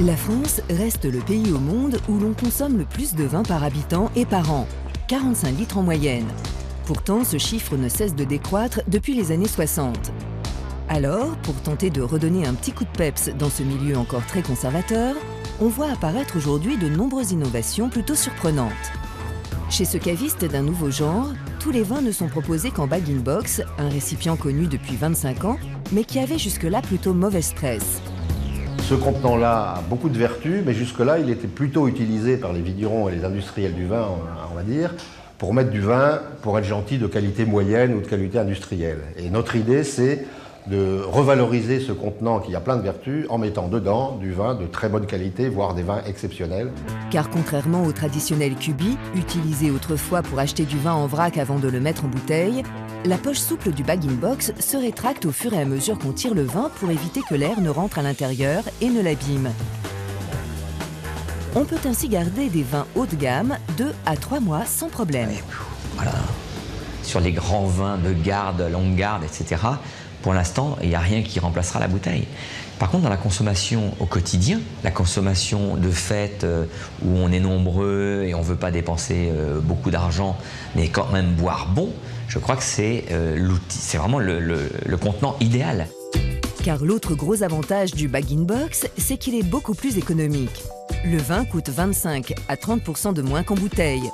La France reste le pays au monde où l'on consomme le plus de vin par habitant et par an, 45 litres en moyenne. Pourtant, ce chiffre ne cesse de décroître depuis les années 60. Alors, pour tenter de redonner un petit coup de peps dans ce milieu encore très conservateur, on voit apparaître aujourd'hui de nombreuses innovations plutôt surprenantes. Chez ce caviste d'un nouveau genre, tous les vins ne sont proposés qu'en bag-in-box, un récipient connu depuis 25 ans, mais qui avait jusque-là plutôt mauvaise presse. Ce contenant-là a beaucoup de vertus, mais jusque-là, il était plutôt utilisé par les vignerons et les industriels du vin, on va dire, pour mettre du vin, pour être gentil, de qualité moyenne ou de qualité industrielle. Et notre idée, c'est de revaloriser ce contenant qui a plein de vertus en mettant dedans du vin de très bonne qualité, voire des vins exceptionnels. Car contrairement au traditionnel cubi, utilisé autrefois pour acheter du vin en vrac avant de le mettre en bouteille, la poche souple du bag-in-box se rétracte au fur et à mesure qu'on tire le vin pour éviter que l'air ne rentre à l'intérieur et ne l'abîme. On peut ainsi garder des vins haut de gamme 2 à 3 mois sans problème. Voilà. Sur les grands vins de garde, longue garde, etc., pour l'instant, il n'y a rien qui remplacera la bouteille. Par contre, dans la consommation au quotidien, la consommation de fêtes où on est nombreux et on ne veut pas dépenser beaucoup d'argent, mais quand même boire bon, je crois que c'est l'outil, c'est vraiment le contenant idéal. Car l'autre gros avantage du bag-in-box, c'est qu'il est beaucoup plus économique. Le vin coûte 25 à 30% de moins qu'en bouteille.